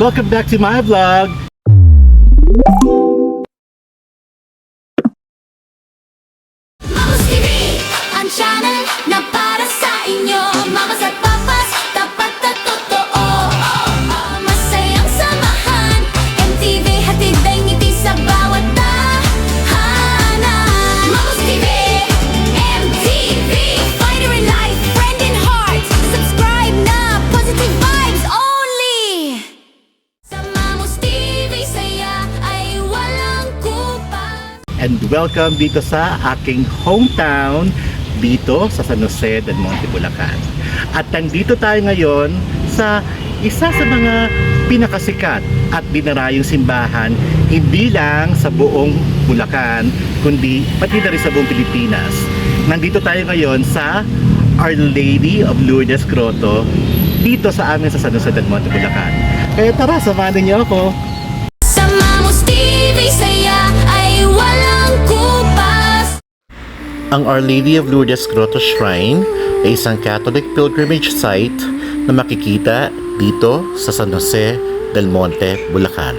Welcome back to my vlog. Mamas TV, ang channel na para sa inyo. Mamas at papas, tapat at totoo. Masayang samahan, MTV hatid ay ngiti sa bawat tahanan. Mamas TV, MTV, fighter in life, friend in heart. Subscribe na, positive vibes only. Sa Mamas TV, saya ay walang kupas. And welcome dito sa aking hometown, dito sa San Jose del Monte, Bulacan. At nandito tayo ngayon sa isa sa mga pinakasikat at dinarayong simbahan, hindi lang sa buong Bulacan, kundi pati na rin sa buong Pilipinas. Nandito tayo ngayon sa Our Lady of Lourdes Grotto, dito sa amin sa San Jose del Monte, Bulacan. Kaya tara, samahan niyo ako. Sa Mamas TV, saya ay walang kupas. Ang Our Lady of Lourdes Grotto Shrine ay isang Catholic pilgrimage site na makikita dito sa San Jose del Monte, Bulacan.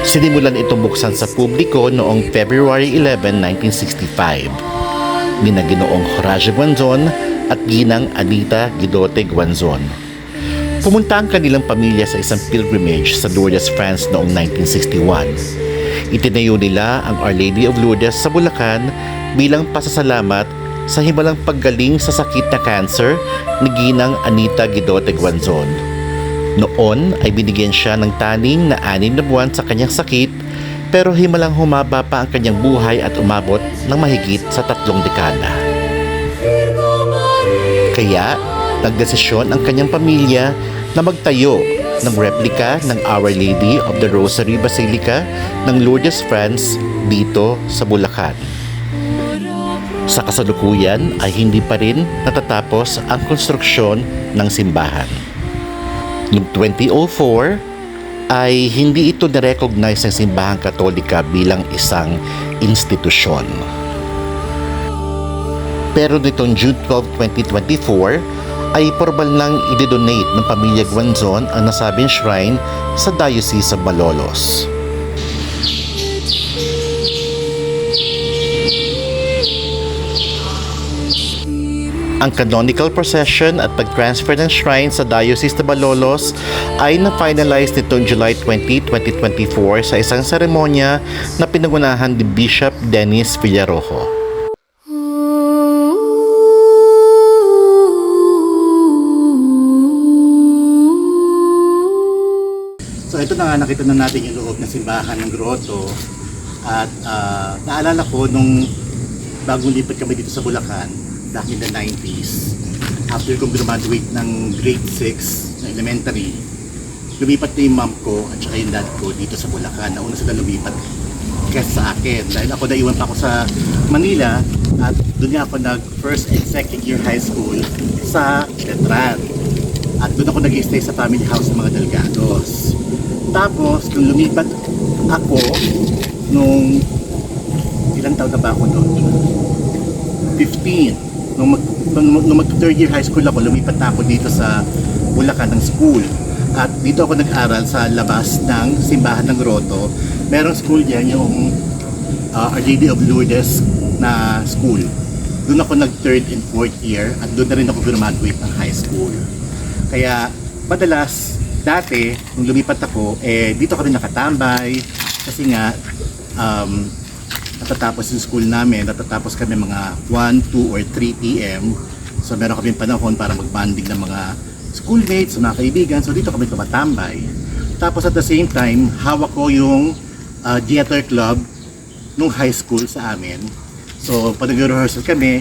Sinimulan itong buksan sa publiko noong February 11, 1965 ni na Ginoong Horacio Guanzon at Ginang Anita Guidote Guanzon. Pumunta ang kanilang pamilya sa isang pilgrimage sa Lourdes, France noong 1961. Itinayo nila ang Our Lady of Lourdes sa Bulacan bilang pasasalamat sa himalang paggaling sa sakit na cancer ni Ginang Anita Guidote Guanzon. Noon ay binigyan siya ng taning na 6 na buwan sa kanyang sakit, pero himalang humaba pa ang kanyang buhay at umabot ng mahigit sa 3 dekada. Kaya nagdesisyon ang kanyang pamilya na magtayo ng replika ng Our Lady of the Rosary Basilica ng Lourdes, France dito sa Bulacan. Sa kasalukuyan ay hindi pa rin natatapos ang konstruksyon ng simbahan. Noong 2004 ay hindi ito na-recognize ng Simbahang Katolika bilang isang institusyon. Pero nitong June 12, 2024 ay formal nang i-donate ng pamilya Guanzon ang nasabing shrine sa Diocese of Malolos. Ang canonical procession at pag-transfer ng shrine sa Diocese de Malolos ay na-finalize nitong July 20, 2024 sa isang seremonya na pinangunahan ni Bishop Dennis Villarojo. So ito na nga, nakita na natin yung loob ng simbahan ng grotto at naalala ko nung bagong lipat kami dito sa Bulacan back in the 90s, after kong graduate ng grade 6 na elementary, lumipat na yung mom ko at saka yung dad ko dito sa Bulacan. Nauna sila lumipat kesa sa akin dahil ako naiwan pa ako sa Manila at doon nga ako nag first and second year high school sa Letran at doon ako nag-stay sa family house ng mga Delgados. Tapos nung lumipat ako nung ilang taon na ba ako doon? 15. Nung mag-third year high school ako, lumipat na ako dito sa Bulacan ng school. At dito ako nag-aral sa labas ng simbahan ng grotto. Merong school diyan yung Our Lady of Lourdes na school. Doon ako nag-third and fourth year at doon na rin ako graduate ng high school. Kaya madalas, dati, nung lumipat ako, dito kami nakatambay kasi nga natatapos yung school namin, natatapos kami mga 1, 2, or 3 p.m. So meron kami panahon para mag-bonding ng mga schoolmates, mga kaibigan. So dito kami tumatambay. Tapos at the same time, hawak ko yung theater club nung high school sa amin. So pag nag-rehearsal kami,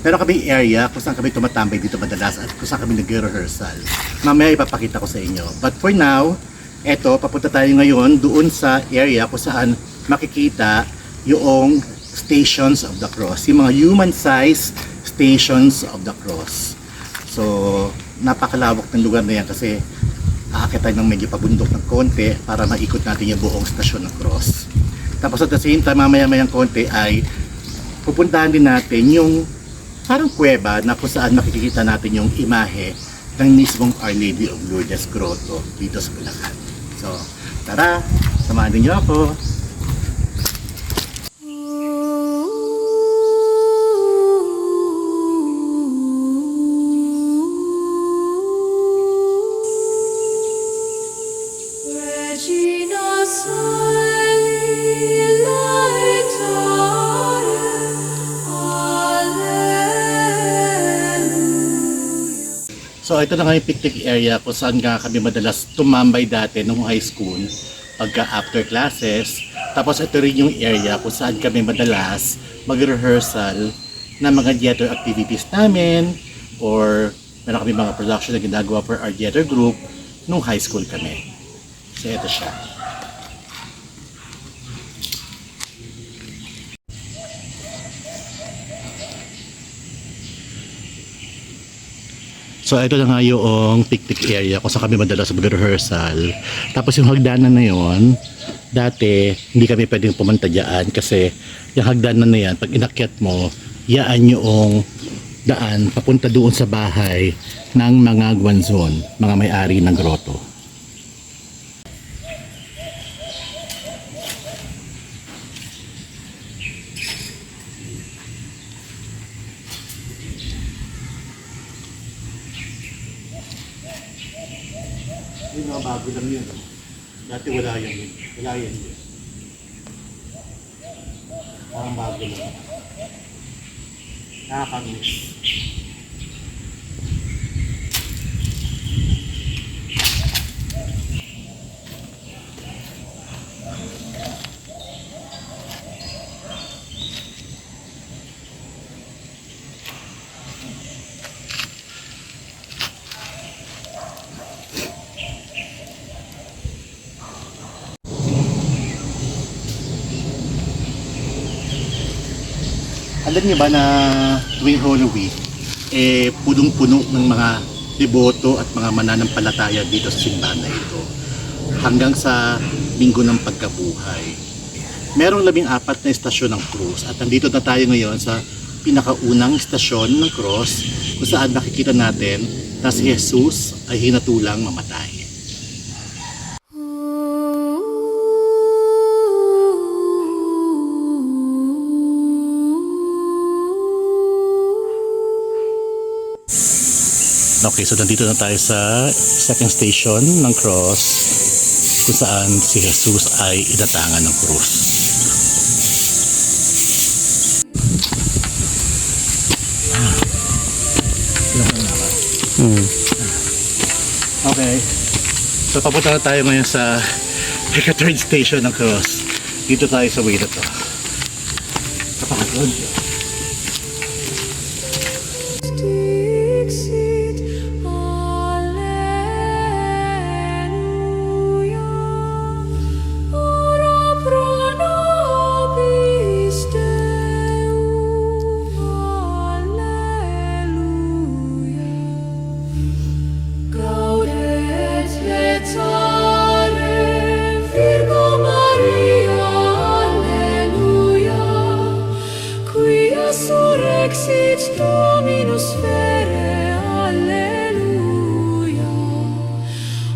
meron kami area kung saan kami tumatambay dito madalas at kung saan kami nag-rehearsal. Mamaya ipapakita ko sa inyo. But for now, eto, papunta tayo ngayon doon sa area kung saan makikita yung Stations of the Cross, yung mga human-sized Stations of the Cross. So napakalawak ng lugar na yan kasi Aakit tayo ng medyo pabundok ng konti para maikot natin yung buong stasyon ng cross. Tapos at the same time, mamaya-mayang konti ay pupuntahan din natin yung parang kuweba na kung saan makikita natin yung imahe ng mismong Our Lady of Lourdes Grotto dito sa Bulacan. So, tara, samahan niyo ako. Regina Caeli Laetare, Alleluia. So ito na nga yung picnic area kung saan nga kami madalas tumambay dati nung high school pagka after classes. Tapos ito rin yung area kung saan kami madalas mag-rehearsal ng mga theater activities namin or meron kami mga production na ginagawa for our theater group nung high school kami. So ito siya. So ito na nga yung picnic area kung saan kami madalas mag-rehearsal. Tapos yung hagdanan na yon, dati hindi kami pwedeng pumunta dyan kasi yung hagdanan na yan, pag inakyat mo, yaan yung daan papunta doon sa bahay ng mga Guanzon, mga may-ari ng grotto. Yung mga bago lang yun. Dati wala yan. Wala yan. Parang bago lang. Nakakamiss. Alam niyo ba na tuwing Holy Week, punong-puno ng mga deboto at mga mananampalataya dito sa simbahan na ito hanggang sa Linggo ng Pagkabuhay. Merong 14 na istasyon ng krus at nandito na tayo ngayon sa pinakaunang istasyon ng cross kung saan nakikita natin na si Jesus ay hinatulang mamatay. Okay, so nandito na tayo sa second station ng cross kung saan si Jesus ay inatangan ng krus. Okay, so papunta na tayo ngayon sa third station ng cross. Dito tayo sa way na to. Kapagod. Dixit, Alleluia. Ora pro nobis Deum, Alleluia. Gaudet letare, Virgo Maria, Alleluia. Quia surrexit Dominus fere, Alleluia.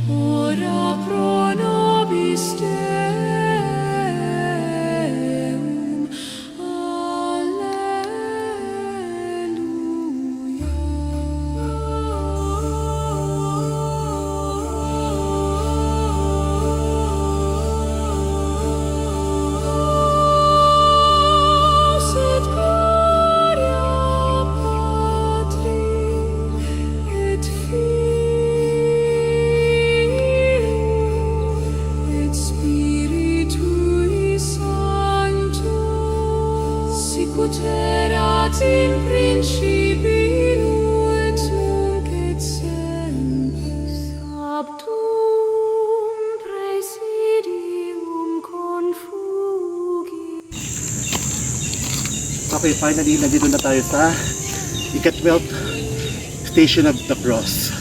Ora pro nobis Deum, Alleluia. Sit gloria Patri et Filii et Spiritui Sancto, sic ut erat in principio et nunc et semper, sanctum praesidium confugi. Okay, finally, nandito na tayo sa ika-12th station of the cross.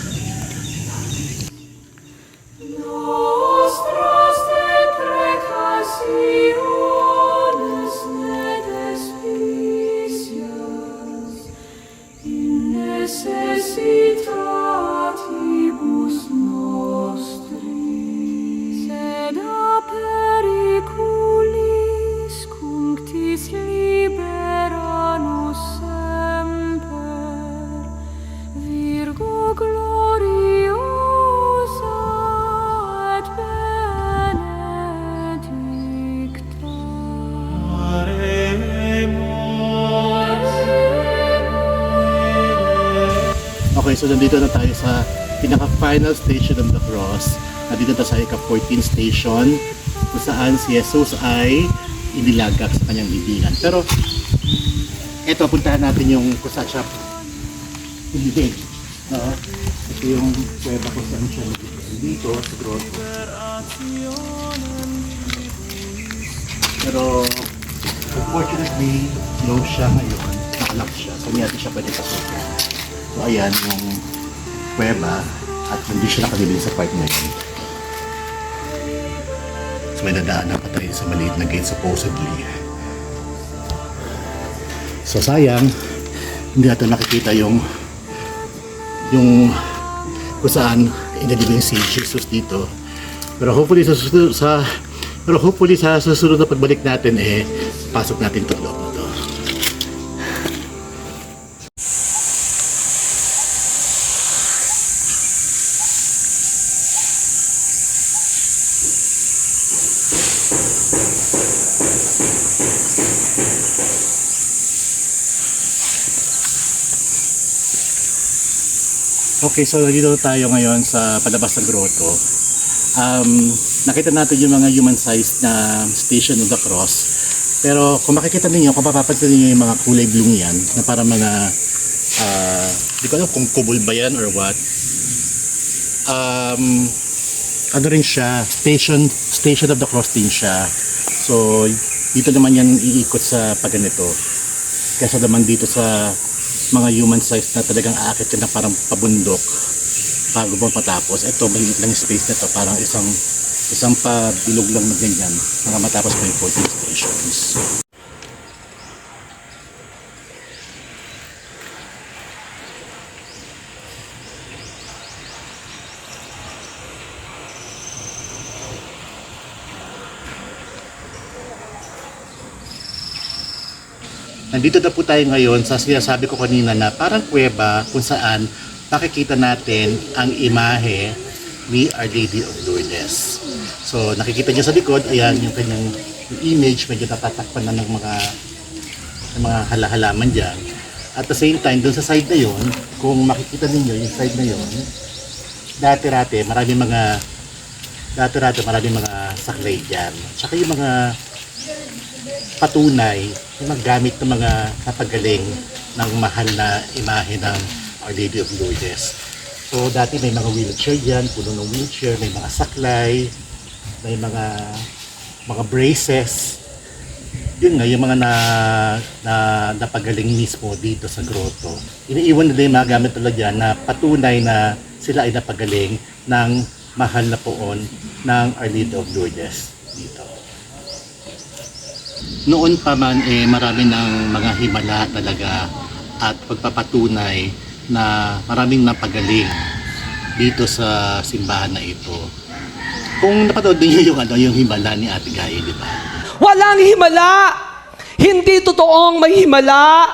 so nandito na tayo sa pinaka-final station of the cross. Nandito na sa ika-14 station kung saan si Jesus ay inilagak sa kanyang libingan. Pero eto, puntahan natin yung kung saan siya inilid. No? Ito yung kuweba kung saan siya dito sa grotto. Pero unfortunately, close siya ngayon. Nakalock siya. So hindi natin siya pwede pasukin. So ayan yung kuweba at hindi siya nakabibili sa part na yun. So may dadaanan pa tayo sa maliit na gate supposedly. So sayang, hindi natin nakikita yung kung saan inalibing si Jesus dito. Pero hopefully sa susunod na pagbalik natin pasok natin itong loob na to. Okay, so dito tayo ngayon sa palabas ng grotto. Nakita natin yung mga human-sized na Station of the Cross. Pero kung makikita ninyo, kung mapapansin ninyo yung mga kulay blue yan, na para mga, di ko alam kung kubol ba yan or what. Ano rin siya, Station of the Cross din siya. So, dito naman yan iikot sa pagganito. Kesa naman dito sa mga human size na talagang aakit ka na parang pabundok bago mo patapos. Ito, maliit lang yung space na to, parang isang pabilog lang na ganyan mga matapos mo yung 14 stations. Nandito na po tayo ngayon sa sinasabi ko kanina na parang kuweba kung saan makikita natin ang imahe ni Our Lady of Lourdes. So nakikita niyo sa likod, ayan yung kanyang image, medyo natatakpan na ng mga halahalaman dyan. At the same time, doon sa side na yon, kung makikita ninyo yung side na yon, dati-rati maraming mga saklay dyan. Tsaka yung mga patunay, yung mga gamit ng mga napagaling ng mahal na imahe ng Our Lady of Lourdes. So dati may mga wheelchair dyan, puno ng wheelchair, may mga saklay, may mga braces. Yun nga, yung mga napagaling mismo dito sa grotto. Iniiwan nila yung mga gamit nila dyan na patunay na sila ay napagaling ng mahal na poon ng Our Lady of Lourdes dito. Noon pa man marami ng mga himala talaga at pagpapatunay na maraming napagaling dito sa simbahan na ito. Kung napanood niyo yung himala ni Ate Gaye, di ba? Walang himala! Hindi totoong may himala!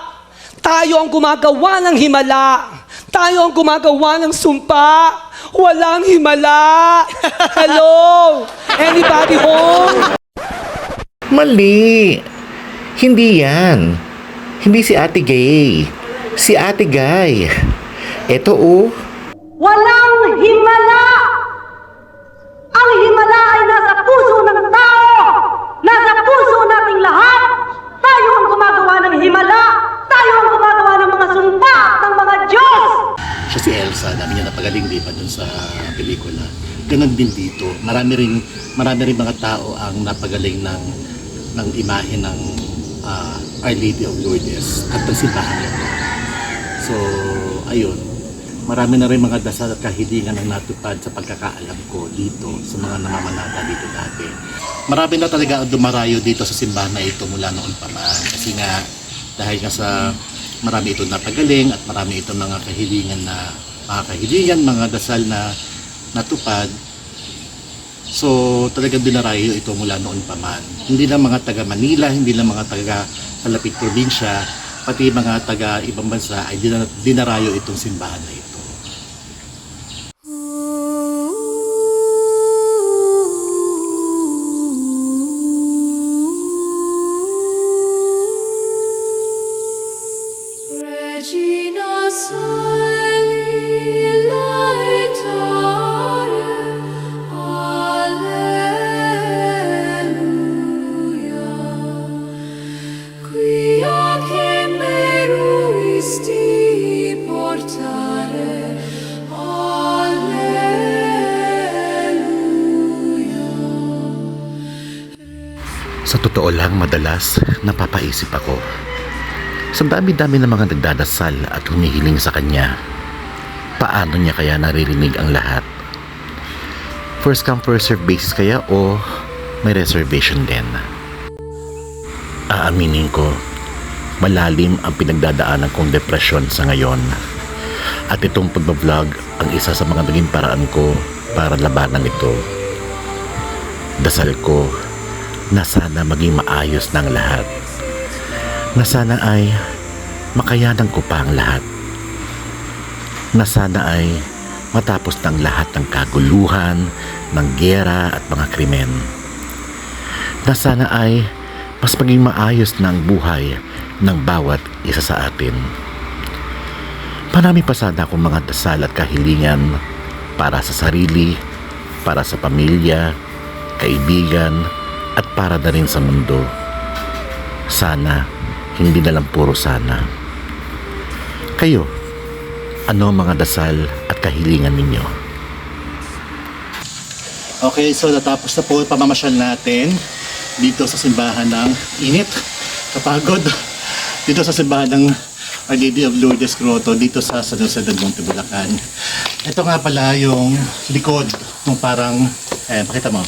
Tayo ang gumagawa ng himala! Tayo ang gumagawa ng sumpa! Walang himala! Hello! Anybody home? Mali! Hindi yan. Hindi si Ate Gay. Si Ate Guy. Eto Walang himala! Ang himala ay nasa puso ng tao! Nasa puso nating lahat! Tayo ang gumagawa ng himala! Tayo ang gumagawa ng mga sumpa ng mga Diyos! Siya si Elsa, dami niya napagaling di ba dun sa pelikula. Ganon din dito. Marami rin mga tao ang napagaling ng imahe ng Our Lady of Lourdes at ng simbahan nito. So, ayun. Marami na rin mga dasal at kahilingan ang natupad sa pagkakaalam ko dito sa mga namamanata dito dati. Marami na talaga ang dumarayo dito sa simbahan na ito mula noon pa man. Kasi nga, dahil nga sa marami itong napagaling at marami itong mga kahilingan, mga dasal na natupad. So talagang dinarayo ito mula noon pa man. Hindi lang mga taga Manila, hindi lang mga taga kalapit probinsya, pati mga taga ibang bansa ay dinarayo itong simbahan na ito. Regina Coeli. Sa totoo lang, madalas napapaisip ako. Sa dami-dami ng mga nagdadasal at humihiling sa Kanya, paano Niya kaya naririnig ang lahat? First come, first serve basis kaya o may reservation din? Aaminin ko, malalim ang pinagdadaanan kong depresyon sa ngayon. At itong pagbablog ang isa sa mga naging paraan ko para labanan ito. Dasal ko na sana maging maayos ng lahat. Na sana ay makayanan ko pa ang lahat. Na sana ay matapos ng lahat ng kaguluhan, ng giyera at mga krimen. Na sana ay mas maging maayos na ang buhay ng bawat isa sa atin. Marami pa sana akong mga dasal at kahilingan para sa sarili, para sa pamilya, kaibigan, at para na rin sa mundo. Sana, hindi na lang puro sana. Kayo, ano ang mga dasal at kahilingan ninyo? Okay, so natapos na po yung pamamasyal natin dito sa simbahan ng init, kapagod, dito sa simbahan ng Our Lady of Lourdes Grotto, dito sa San Jose del Monte, Bulacan. Ito nga pala yung likod, yung parang, pakita mo.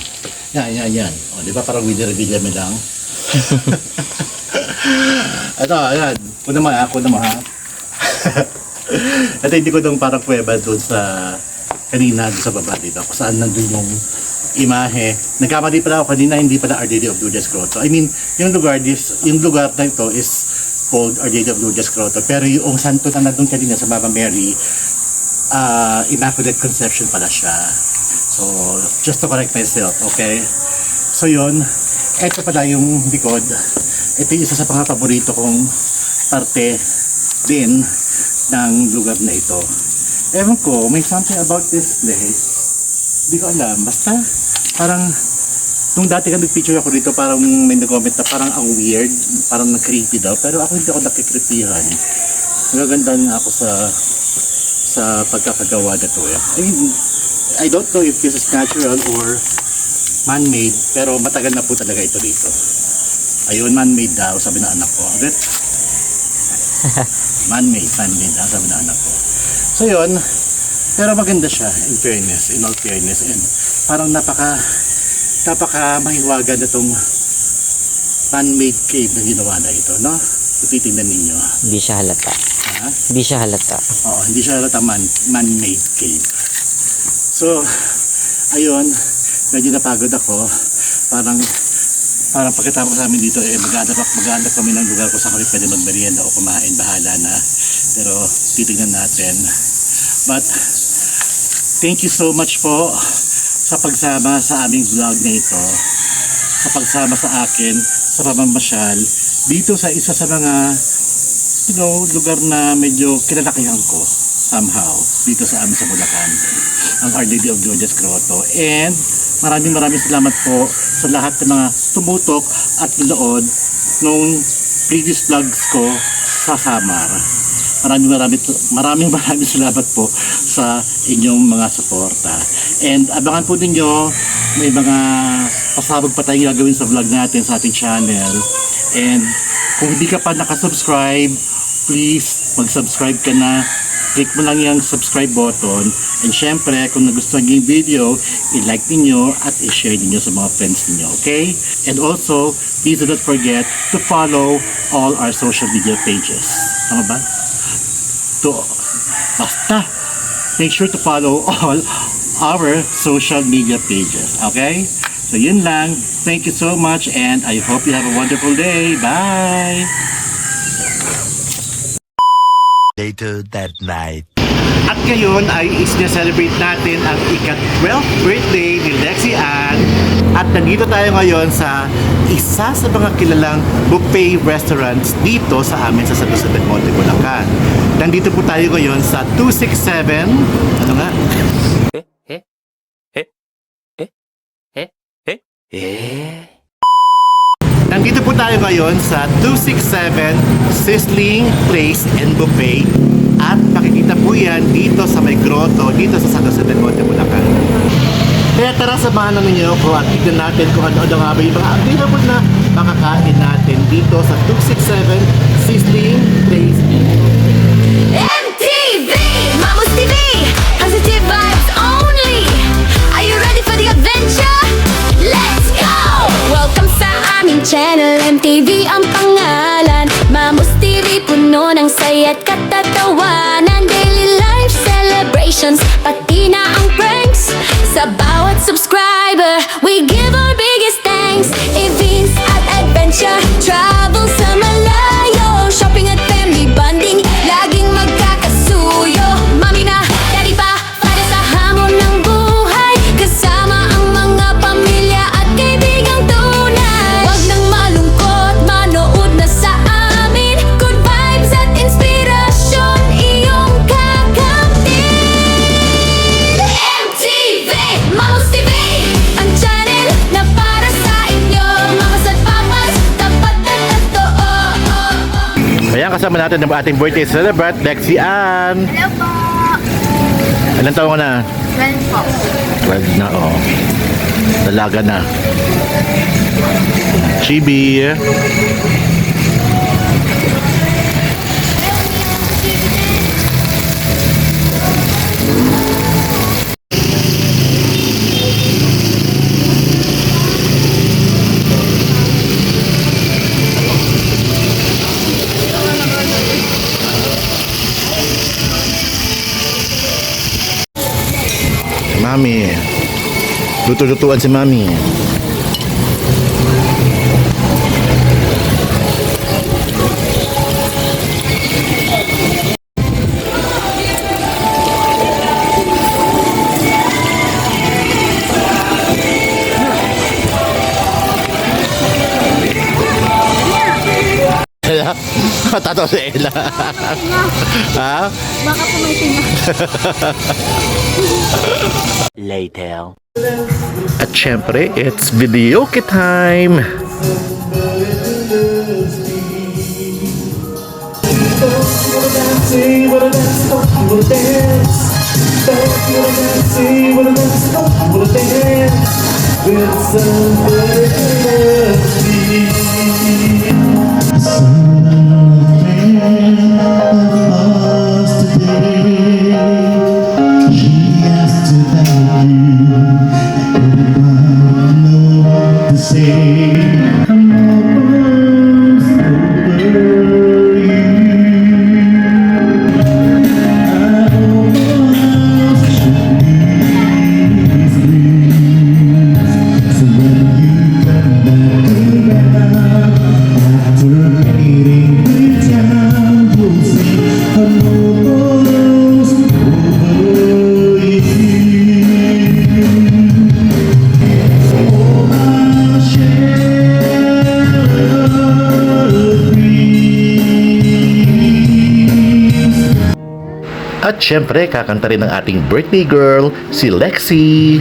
Yan. O, di ba parang Villa me lang? Ito, ayan. Kuna mo ha. Ito hindi ko doon parang kuweba doon sa kanina doon sa baba dito. Kung saan nandun yung imahe. Nagkamali pala ako kanina, hindi pala Our Lady of Lourdes Grotto. I mean, yung lugar na ito is called Our Lady of Lourdes Grotto. Pero yung santo na nandun kanina sa Mama Mary, Immaculate Conception pala siya. So, just to correct myself, okay? So yun, ito pala yung likod. Ito yung isa sa mga paborito kong parte din ng lugar na ito. Ewan ko, may something about this place. Hindi ko alam. Basta, parang, nung dati ka nag-picture ako dito, parang may nag-comment na parang ang weird, parang na-creepy daw. Pero ako hindi ako nakikripihan. Nagaganda nga ako sa pagkakagawa na to. I mean, I don't know if this is natural or man-made, pero matagal na po talaga ito dito. Ayun, man-made daw, sabi na anak ko. Agad? Man-made daw, sabi na anak ko. So yun, pero maganda siya, in all fairness. And parang napaka mahiwaga na itong man-made cave na ginawa na ito, no? Titingnan ninyo. Hindi siya halata. Ha? Hindi siya halata. Oo, hindi siya halata man-made cave. So, ayun, medyo napagod ako. Parang pagkatapos namin dito, maghanap kami ng lugar kung saan kami pwede magmerienda o kumain, bahala na. Pero, titignan natin. But, thank you so much po sa pagsama sa aming vlog na ito. Sa pagsama sa akin, sa pamamasyal, dito sa isa sa mga, lugar na medyo kinalakihan ko, somehow, dito sa amin sa Bulacan, ang Our Lady of Lourdes Grotto. And maraming salamat po sa lahat ng mga tumutok at nanood nung previous vlogs ko sa Samar. Maraming salamat po sa inyong mga suporta. And abangan po ninyo, may mga pasabog pa tayong gagawin sa vlog natin sa ating channel. And kung hindi ka pa nakasubscribe, please mag-subscribe ka na. Click mo lang yung subscribe button. And syempre, kung nagustuhan niyo yung video, i-like niyo at i-share niyo sa mga friends niyo, okay? And also, please do not forget to follow all our social media pages. Tama ba? Basta, make sure to follow all our social media pages, okay? So yun lang. Thank you so much and I hope you have a wonderful day. Bye! Later that night. At ngayon ay is-celebrate natin ang ika-12th birthday ni Lexi Ann. At nandito tayo ngayon sa isa sa mga kilalang buffet restaurants dito sa amin sa San Jose del Monte, Bulacan. Nandito po tayo ngayon sa 267. Ano nga? Nandito po tayo ngayon sa 267 Sizzling Place and Buffet. At makikita po yan dito sa may grotto, dito sa San Jose del Monte, Bulacan. Kaya tara, samahan na ninyo ko at tignan natin kung ano-ano nga ba yung mga available na makakain natin dito sa 267 Sizzling Place. MTV, Mamos TV, positive vibes only. Are you ready for the adventure? Let's go! Welcome sa aming channel, MTV ang pangalan. Mamos TV, puno ng saya't katatawanan. Daily life celebrations, pati na ang pranks. Sa bawat subscriber, we give our biggest thanks. Events at adventure, travel sa malayo, shopping at family bonding, laging magkakasuyo. Mami na, daddy pa, para sa hamon ng buhay, kasama ang mga pamilya at kaibigang tunay. Huwag nang malungkot, manood na sa amin. Good vibes at inspirasyon, iyong kakamtin. MTV, Mamos TV, ang channel na para sa inyo. Mamas at papas, tapat at totoo. Ayan, kasama natin ang ating birthday celebrant, Lexi Ann. Hello po! Ilan taon ka na? 12 po. 12 na, oo. Dalaga na. Chibi. Mami. Luto-lutuan si Mami. Ella? Tatawa si Ella. Ha? Baka po may tinga. Later. At syempre, it's videoke time! At syempre, kakanta rin ng ating birthday girl, si Lexi.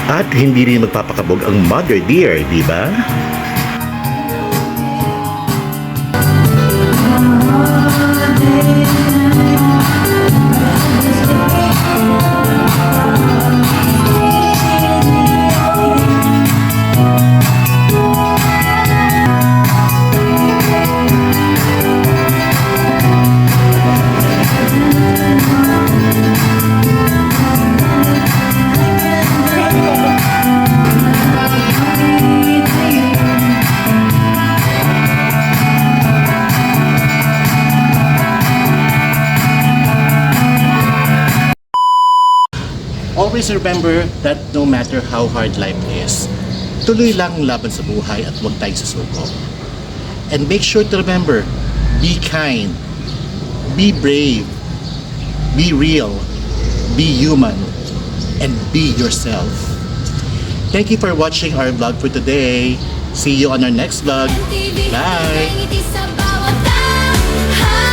At hindi rin magpapakabog ang mother dear, di ba? Always remember that no matter how hard life is, tuloy lang ang laban sa buhay at huwag tayong susuko. And make sure to remember, be kind, be brave, be real, be human, and be yourself. Thank you for watching our vlog for today. See you on our next vlog. MTV, Bye! ngiti sa bawat tahanan.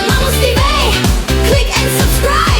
Mamos TV, click and subscribe.